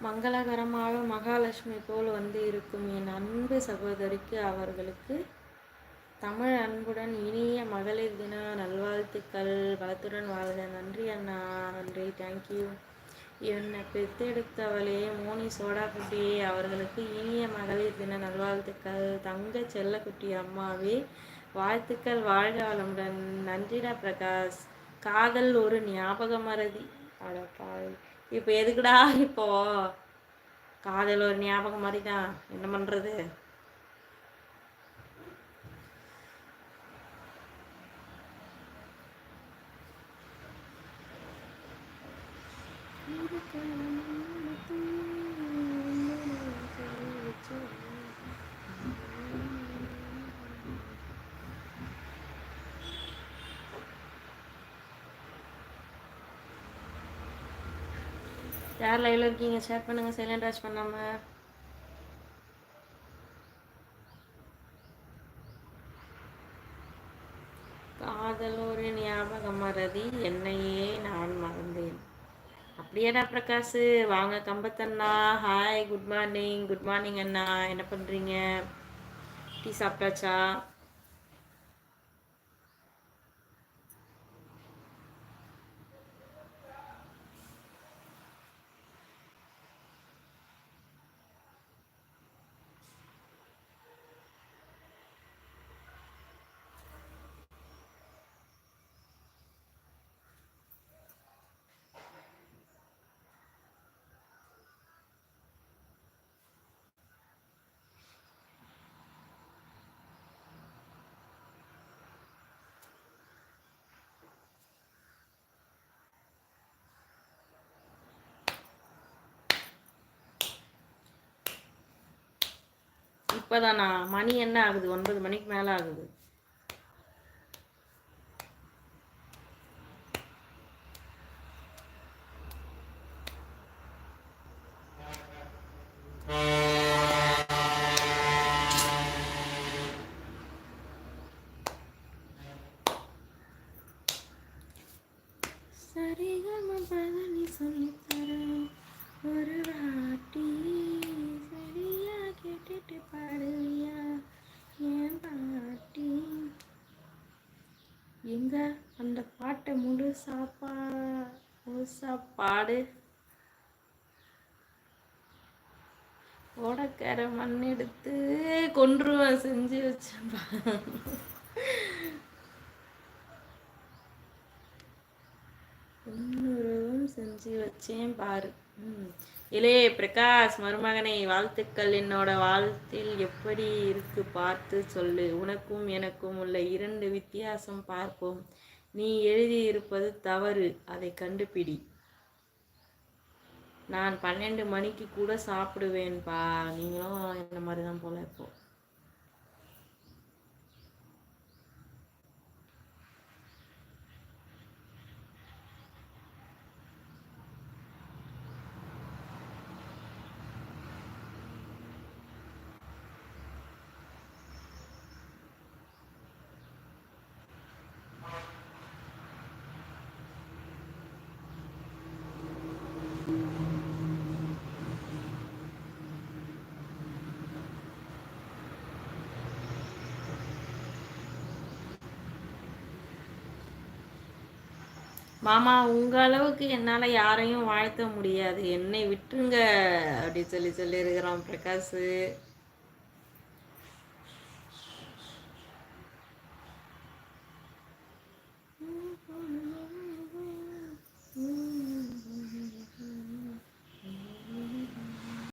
மங்களகரமாக மகாலட்சுமி போல் வந்து இருக்கும் என் அன்பு சகோதரிக்கு அவர்களுக்கு தமிழ் அன்புடன் இனிய மகளிர் தின நல்வாழ்த்துக்கள். வளத்துடன் வாழ்க. நன்றி அண்ணா, நன்றி, தேங்க்யூ. என்னை பெத்தெடுத்தவளே மோனி சோடா குட்டி அவர்களுக்கு இனிய மகளிர் தின நல்வாழ்த்துக்கள். தங்க செல்லக்குட்டி அம்மாவே வாழ்த்துக்கள், வாழ்க வளமுடன். நன்றிடா பிரகாஷ். காதல் ஒரு ஞாபக மறதி. அடப்பாய், இப்போ எதுக்குடா இப்போ காதல் ஒரு ஞாபகம் மாதிரி தான், என்ன பண்றது? யார் லைவ்ல இருக்கீங்க ஷேர் பண்ணுங்க, சைலண்ட் வாட்ச் பண்ணாம. காதல் ஒரு ஞாபகம் மறதி, என்னையே நான் மறந்தேன். அப்படியேடா பிரகாஷ். வாங்க கம்பத்தண்ணா, hi, good morning. Good morning அண்ணா, என்ன பண்றீங்க? டீ சாப்பிட்டாச்சா? இப்போதானா? மணி என்ன ஆகுது? 9 மணிக்கு மேலே ஆகுது. சரிகம பதனி சொல்லித்தரேன் ஒரு வாட்டி, சரியா கேட்டுட்டு பாடுவியா ஏன் பாட்டி? எங்க அந்த பாட்டை முழுசா பாடு. ஓடக்கார மண் எடுத்து கொன்றுவன் செஞ்சு வச்சப்பா. இன்னொருவம் செஞ்சு வச்சேன் பாரு. இலே பிரகாஷ் மருமகனை வாழ்த்துக்கள். என்னோட வாழ்த்தில் எப்படி இருக்கு பார்த்து சொல்லு. உனக்கும் எனக்கும் உள்ள 2 வித்தியாசம் பார்ப்போம். நீ எழுதியிருப்பது தவறு, அதை கண்டுபிடி. நான் 12 மணிக்கு கூட சாப்பிடுவேன்பா. நீங்களும் இந்த மாதிரி தான் போல இப்போ. மாமா, உங்க அளவுக்கு என்னால யாரையும் வாழ்த்த முடியாது, என்னை விட்டுருங்க அப்படி சொல்லியிருக்கிறான் பிரகாஷ்.